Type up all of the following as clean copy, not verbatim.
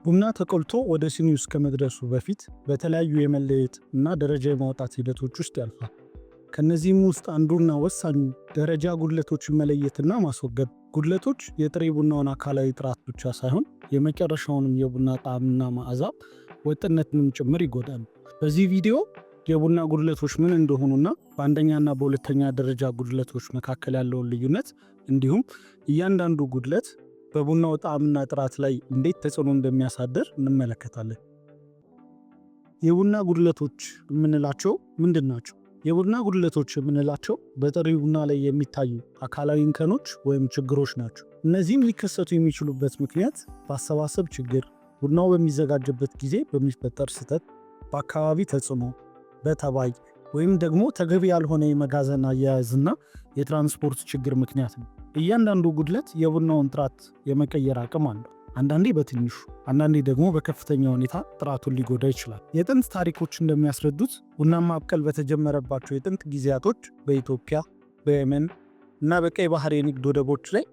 ቡና ተቆልቶ ወደ ሲኒ ውስጥ ከመድረሱ በፊት በተለያዩ የመለየት እና ደረጃ የማውጣት ሂደቶች ውስጥ ያልፋል። ከነዚህም ውስጥ አንዱና ወሳኙ ደረጃ ጉድለቶችን መለየትና ማስወገድ። ጉድለቶች የጥሬ ቡናውን አካላዊ ጥራት ብቻ ሳይሆን የመጨረሻውንም የቡና ጣዕምና መዓዛ ወጥነትንም ጭምር ይጎዳሉ። በዚህ ቪዲዮ የቡና ጉድለቶች ምን እንደሆኑና በአንደኛና በሁለተኛ ደረጃ ጉድለቶች መካከል ያለውን ልዩነት እንዲሁም እያንዳንዱ ጉድለት በቡናው ጣዕምና ጥራት ላይ እንዴት ተጽዕኖ እንደሚያሳድር እንመለከታለን። የቡና ጉድለቶች የምንላቸው ምንድን ናቸው? የቡና ጉድለቶች የምንላቸው በጥሬ ቡና ላይ የሚታዩ አካላዊ እንከኖች ወይም ችግሮች ናቸው። እነዚህም ሊከሰቱ የሚችሉበት ምክንያት በአሰባሰብ ችግር፣ ቡናው በሚዘጋጅበት ጊዜ በሚፈጠር ስህተት፣ በአካባቢ ተጽዕኖ፣ በተባይ ወይም ደግሞ ተገቢ ያልሆነ የመጋዘን አያያዝና የትራንስፖርት ችግር ምክንያት ነው። እያንዳንዱ ጉድለት የቡናውን ጥራት የመቀየር አቅም አለው። አንዳንዴ በትንሹ አንዳንዴ ደግሞ በከፍተኛ ሁኔታ ጥራቱን ሊጎዳ ይችላል። የጥንት ታሪኮች እንደሚያስረዱት ቡናን ማብቀል በተጀመረባቸው የጥንት ጊዜያቶች በኢትዮጵያ፣ በየመን እና በቀይ ባህር የንግድ ወደቦች ላይ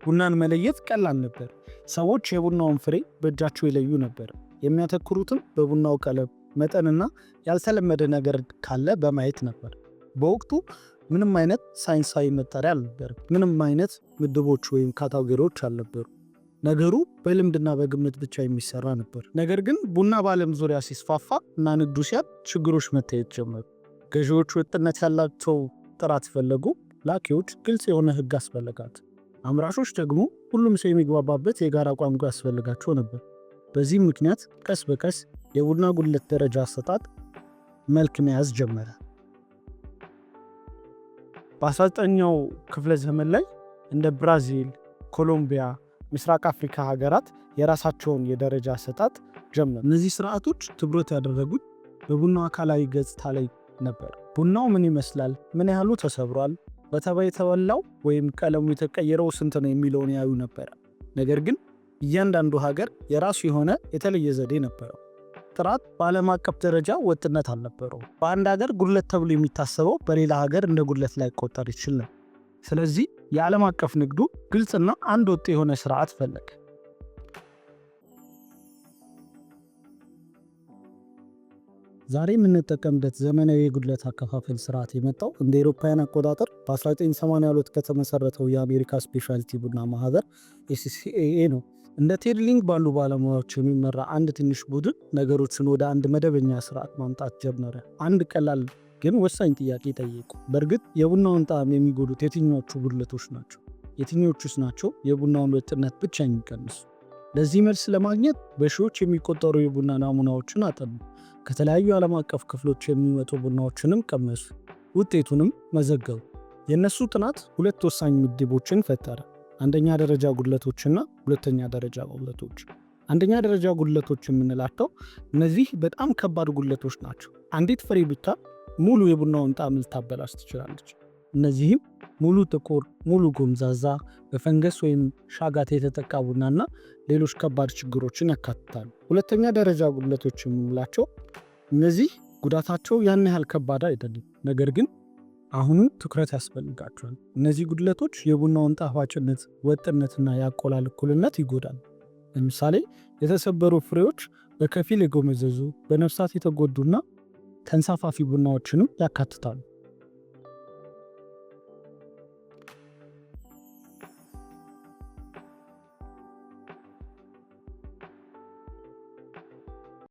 ቡናን መለየት ቀላል ነበር። ሰዎች የቡናውን ፍሬ በእጃቸው ይለዩ ነበር። የሚያተኩሩትም በቡናው ቀለም፣ መጠንና ያልተለመደ ነገር ካለ በማየት ነበር። በወቅቱ ምንም አይነት ሳይንሳዊ መጠሪያ አልነበረም። ምንም አይነት ምድቦች ወይም ካታጎሪዎች አልነበሩ። ነገሩ በልምድና በግምት ብቻ የሚሰራ ነበር። ነገር ግን ቡና በዓለም ዙሪያ ሲስፋፋ እና ንግዱ ሲያድ ችግሮች መታየት ጀመሩ። ገዢዎች ወጥነት ያላቸው ጥራት ፈለጉ። ላኪዎች ግልጽ የሆነ ሕግ አስፈለጋት። አምራቾች ደግሞ ሁሉም ሰው የሚግባባበት የጋራ ቋንቋ ያስፈልጋቸው ነበር። በዚህም ምክንያት ቀስ በቀስ የቡና ጉድለት ደረጃ አሰጣጥ መልክ መያዝ ጀመረ። በ19ኛው ክፍለ ዘመን ላይ እንደ ብራዚል፣ ኮሎምቢያ፣ ምስራቅ አፍሪካ ሀገራት የራሳቸውን የደረጃ አሰጣጥ ጀመሩ። እነዚህ ስርዓቶች ትኩረት ያደረጉት በቡናው አካላዊ ገጽታ ላይ ነበር። ቡናው ምን ይመስላል? ምን ያህሉ ተሰብሯል? በተባይ የተበላው ወይም ቀለሙ የተቀየረው ስንት ነው የሚለውን ያዩ ነበር። ነገር ግን እያንዳንዱ ሀገር የራሱ የሆነ የተለየ ዘዴ ነበረው። ጥራት በዓለም አቀፍ ደረጃ ወጥነት አልነበረው። በአንድ ሀገር ጉድለት ተብሎ የሚታሰበው በሌላ ሀገር እንደ ጉድለት ላይቆጠር ይችላል። ስለዚህ የዓለም አቀፍ ንግዱ ግልጽና አንድ ወጥ የሆነ ስርዓት ፈለገ። ዛሬ የምንጠቀምበት ዘመናዊ የጉድለት አከፋፈል ስርዓት የመጣው እንደ አውሮፓውያን አቆጣጠር በ1982 ከተመሰረተው የአሜሪካ ስፔሻሊቲ ቡና ማህበር ACCA ነው። እንደ ቴድሊንግ ባሉ ባለሙያዎች የሚመራ አንድ ትንሽ ቡድን ነገሮችን ወደ አንድ መደበኛ ስርዓት ማምጣት ጀመረ። አንድ ቀላል ግን ወሳኝ ጥያቄ ጠየቁ። በእርግጥ የቡናውን ጣዕም የሚጎዱት የትኞቹ ጉድለቶች ናቸው? የትኞቹስ ናቸው የቡናውን ወጥነት ብቻ የሚቀንሱ? ለዚህ መልስ ለማግኘት በሺዎች የሚቆጠሩ የቡና ናሙናዎችን አጠኑ። ከተለያዩ ዓለም አቀፍ ክፍሎች የሚመጡ ቡናዎችንም ቀመሱ። ውጤቱንም መዘገቡ። የእነሱ ጥናት ሁለት ወሳኝ ምድቦችን ፈጠረ። አንደኛ ደረጃ ጉድለቶችና ሁለተኛ ደረጃ ጉድለቶች። አንደኛ ደረጃ ጉድለቶች የምንላቸው እነዚህ በጣም ከባድ ጉድለቶች ናቸው። አንዲት ፍሬ ብቻ ሙሉ የቡናውን ጣዕም ልታበላሽ ትችላለች። እነዚህም ሙሉ ጥቁር፣ ሙሉ ጎምዛዛ፣ በፈንገስ ወይም ሻጋት የተጠቃ ቡናና ሌሎች ከባድ ችግሮችን ያካትታሉ። ሁለተኛ ደረጃ ጉድለቶች የምንላቸው እነዚህ ጉዳታቸው ያን ያህል ከባድ አይደለም፣ ነገር ግን አሁንም ትኩረት ያስፈልጋቸዋል። እነዚህ ጉድለቶች የቡናውን ጣፋጭነት፣ ወጥነትና የአቆላል እኩልነት ይጎዳል። ለምሳሌ የተሰበሩ ፍሬዎች፣ በከፊል የጎመዘዙ፣ በነፍሳት የተጎዱና ተንሳፋፊ ቡናዎችንም ያካትታሉ።